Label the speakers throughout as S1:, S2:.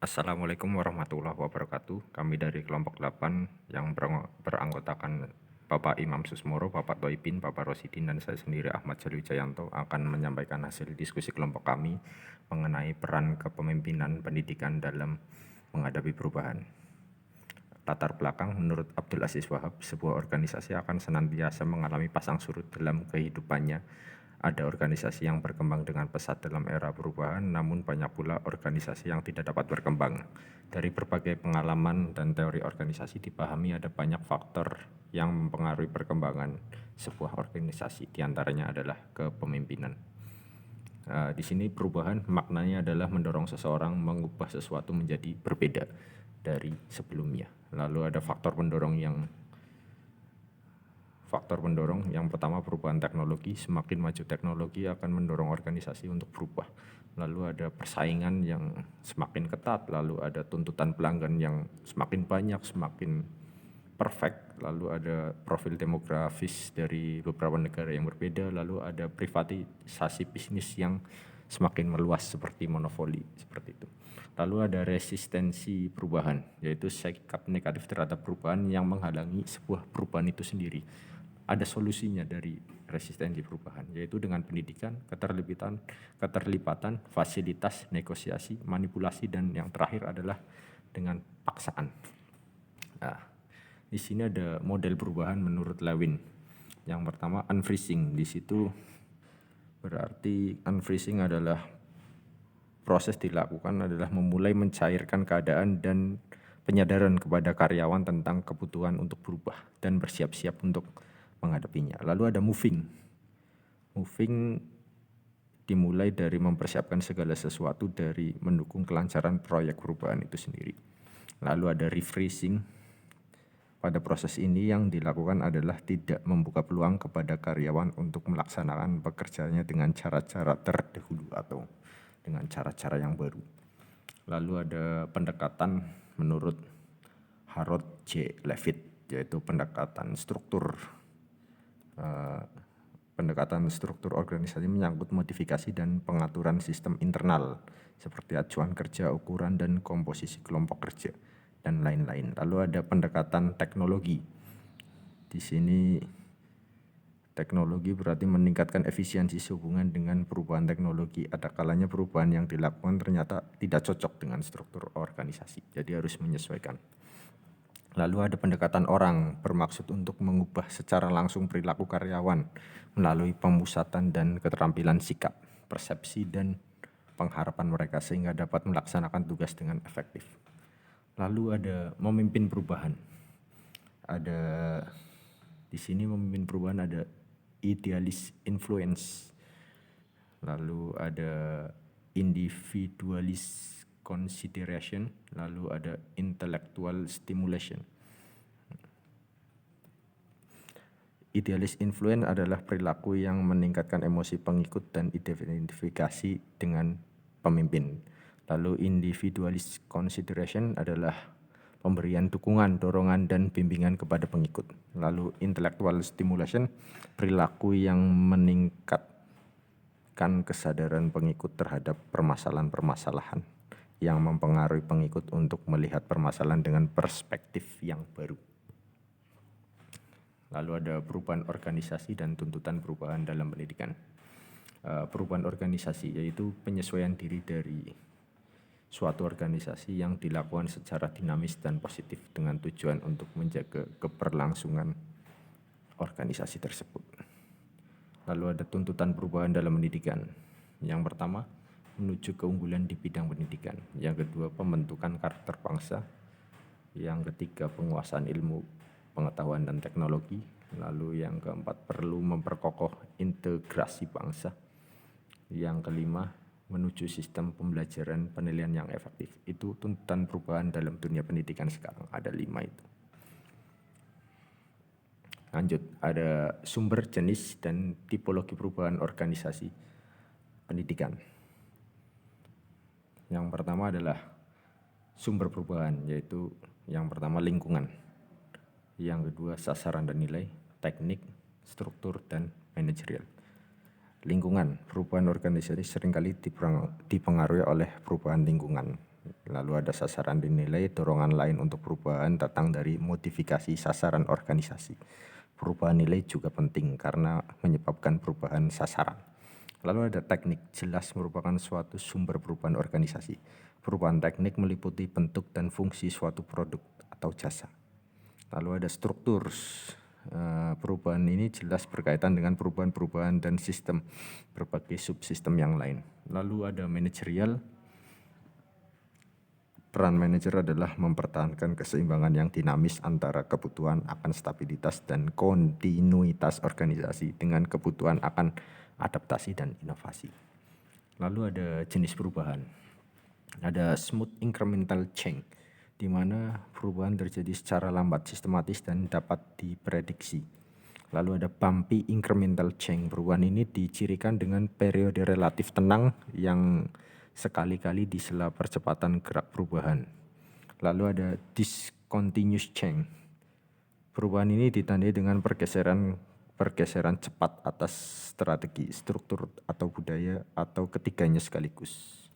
S1: Assalamualaikum warahmatullahi wabarakatuh. Kami dari kelompok 8 yang beranggotakan Bapak Imam Susmoro, Bapak Toibin, Bapak Rosidin, dan saya sendiri Ahmad Jalil Jayanto akan menyampaikan hasil diskusi kelompok kami mengenai peran kepemimpinan pendidikan dalam menghadapi perubahan. Latar belakang, menurut Abdul Aziz Wahab, sebuah organisasi akan senantiasa mengalami pasang surut dalam kehidupannya. Ada organisasi yang berkembang dengan pesat dalam era perubahan, namun banyak pula organisasi yang tidak dapat berkembang. Dari berbagai pengalaman dan teori organisasi dipahami ada banyak faktor yang mempengaruhi perkembangan sebuah organisasi, diantaranya adalah kepemimpinan. Di sini perubahan maknanya adalah mendorong seseorang mengubah sesuatu menjadi berbeda dari sebelumnya. Lalu ada faktor pendorong yang pertama perubahan teknologi. Semakin maju teknologi akan mendorong organisasi untuk berubah. Lalu ada persaingan yang semakin ketat, lalu ada tuntutan pelanggan yang semakin banyak, semakin perfect, lalu ada profil demografis dari beberapa negara yang berbeda, lalu ada privatisasi bisnis yang semakin meluas seperti monopoli, seperti itu. Lalu ada resistensi perubahan, yaitu sikap negatif terhadap perubahan yang menghalangi sebuah perubahan itu sendiri. Ada solusinya dari resistensi perubahan, yaitu dengan pendidikan, keterlibatan, fasilitas, negosiasi, manipulasi, dan yang terakhir adalah dengan paksaan. Nah, di sini ada model perubahan menurut Lewin. Yang pertama unfreezing. Di situ berarti unfreezing adalah proses dilakukan adalah memulai mencairkan keadaan dan penyadaran kepada karyawan tentang kebutuhan untuk berubah dan bersiap-siap untuk menghadapinya. Lalu ada moving. Moving dimulai dari mempersiapkan segala sesuatu dari mendukung kelancaran proyek perubahan itu sendiri. Lalu ada refreezing. Pada proses ini yang dilakukan adalah tidak membuka peluang kepada karyawan untuk melaksanakan pekerjaannya dengan cara-cara terdahulu atau dengan cara-cara yang baru. Lalu ada pendekatan menurut Harold J. Levitt, yaitu pendekatan struktur organisasi menyangkut modifikasi dan pengaturan sistem internal seperti acuan kerja, ukuran, dan komposisi kelompok kerja, dan lain-lain. Lalu ada pendekatan teknologi. Di sini teknologi berarti meningkatkan efisiensi sehubungan dengan perubahan teknologi. Ada kalanya perubahan yang dilakukan ternyata tidak cocok dengan struktur organisasi, jadi harus menyesuaikan. Lalu ada pendekatan orang, bermaksud untuk mengubah secara langsung perilaku karyawan melalui pemusatan dan keterampilan sikap, persepsi, dan pengharapan mereka sehingga dapat melaksanakan tugas dengan efektif. Lalu ada memimpin perubahan. Ada di sini memimpin perubahan ada idealis influence. Lalu ada individualis consideration, lalu ada intellectual stimulation. Idealis influence adalah perilaku yang meningkatkan emosi pengikut dan identifikasi dengan pemimpin. Lalu individualis consideration adalah pemberian dukungan, dorongan, dan bimbingan kepada pengikut. Lalu intellectual stimulation, perilaku yang meningkatkan kesadaran pengikut terhadap permasalahan-permasalahan yang mempengaruhi pengikut untuk melihat permasalahan dengan perspektif yang baru. Lalu ada perubahan organisasi dan tuntutan perubahan dalam pendidikan. Perubahan organisasi yaitu penyesuaian diri dari suatu organisasi yang dilakukan secara dinamis dan positif dengan tujuan untuk menjaga keberlangsungan organisasi tersebut. Lalu ada tuntutan perubahan dalam pendidikan. Yang pertama, menuju keunggulan di bidang pendidikan. Yang kedua, pembentukan karakter bangsa. Yang ketiga, penguasaan ilmu, pengetahuan, dan teknologi. Lalu yang keempat, perlu memperkokoh integrasi bangsa. Yang kelima, menuju sistem pembelajaran penilaian yang efektif. Itu tuntutan perubahan dalam dunia pendidikan sekarang, ada 5 itu. Lanjut, ada sumber, jenis, dan tipologi perubahan organisasi pendidikan. Yang pertama adalah sumber perubahan, yaitu yang pertama lingkungan. Yang kedua sasaran dan nilai, teknik, struktur, dan manajerial. Lingkungan, perubahan organisasi seringkali dipengaruhi oleh perubahan lingkungan. Lalu ada sasaran dinilai, dorongan lain untuk perubahan datang dari modifikasi sasaran organisasi. Perubahan nilai juga penting karena menyebabkan perubahan sasaran. Lalu ada teknik, jelas merupakan suatu sumber perubahan organisasi. Perubahan teknik meliputi bentuk dan fungsi suatu produk atau jasa. Lalu ada struktur. Perubahan ini jelas berkaitan dengan perubahan-perubahan dan sistem berbagai subsistem yang lain. Lalu ada manajerial. Peran manajer adalah mempertahankan keseimbangan yang dinamis antara kebutuhan akan stabilitas dan kontinuitas organisasi dengan kebutuhan akan adaptasi dan inovasi. Lalu ada jenis perubahan. Ada smooth incremental change, di mana perubahan terjadi secara lambat, sistematis, dan dapat diprediksi. Lalu ada bumpy incremental change. Perubahan ini dicirikan dengan periode relatif tenang yang sekali-kali di sela percepatan gerak perubahan. Lalu ada discontinuous change. Perubahan ini ditandai dengan pergeseran cepat atas strategi, struktur, atau budaya, atau ketiganya sekaligus.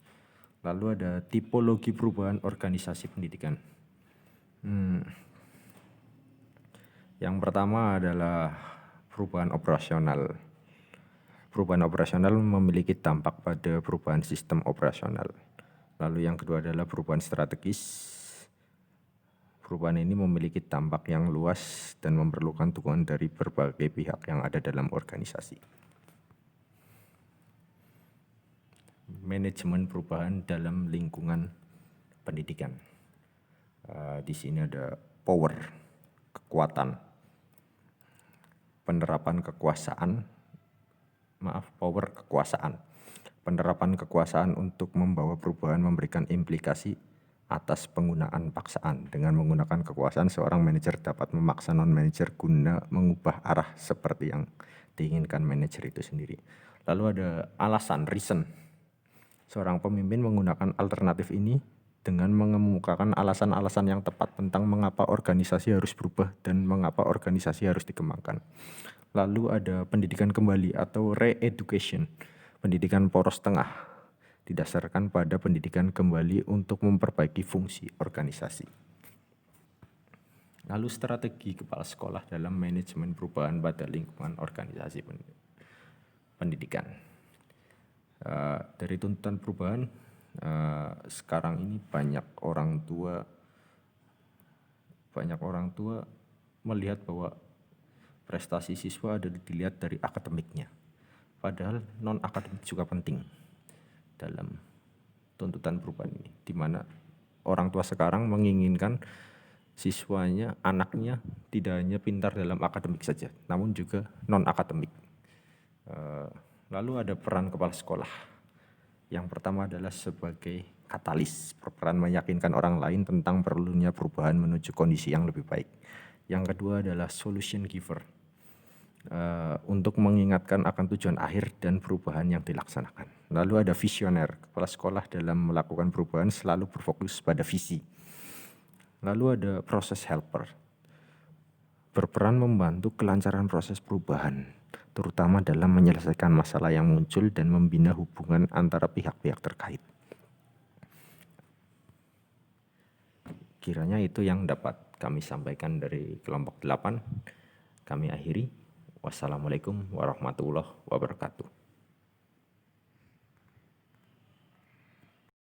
S1: Lalu ada tipologi perubahan organisasi pendidikan. Yang pertama adalah perubahan operasional. Perubahan operasional memiliki dampak pada perubahan sistem operasional. Lalu yang kedua adalah perubahan strategis. Perubahan ini memiliki dampak yang luas dan memerlukan dukungan dari berbagai pihak yang ada dalam organisasi. Manajemen perubahan dalam lingkungan pendidikan. Di sini ada power, kekuatan, power kekuasaan. Penerapan kekuasaan untuk membawa perubahan memberikan implikasi atas penggunaan paksaan. Dengan menggunakan kekuasaan, seorang manajer dapat memaksa non-manajer guna mengubah arah seperti yang diinginkan manajer itu sendiri. Lalu ada alasan, reason. Seorang pemimpin menggunakan alternatif ini dengan mengemukakan alasan-alasan yang tepat tentang mengapa organisasi harus berubah dan mengapa organisasi harus dikembangkan. Lalu ada pendidikan kembali atau re-education, pendidikan poros tengah, didasarkan pada pendidikan kembali untuk memperbaiki fungsi organisasi. Lalu strategi kepala sekolah dalam manajemen perubahan pada lingkungan organisasi pendidikan. Dari tuntutan perubahan, sekarang ini banyak orang tua melihat bahwa prestasi siswa ada dilihat dari akademiknya. Padahal non-akademik juga penting dalam tuntutan perubahan ini, di mana orang tua sekarang menginginkan siswanya, anaknya tidak hanya pintar dalam akademik saja, namun juga non-akademik. Lalu ada peran kepala sekolah. Yang pertama adalah sebagai katalis, berperan meyakinkan orang lain tentang perlunya perubahan menuju kondisi yang lebih baik. Yang kedua adalah solution giver, untuk mengingatkan akan tujuan akhir dan perubahan yang dilaksanakan. Lalu ada visioner, kepala sekolah dalam melakukan perubahan selalu berfokus pada visi. Lalu ada proses helper, berperan membantu kelancaran proses perubahan, terutama dalam menyelesaikan masalah yang muncul dan membina hubungan antara pihak-pihak terkait. Kiranya itu yang dapat kami sampaikan dari kelompok 8. Kami akhiri. Wassalamualaikum warahmatullahi wabarakatuh.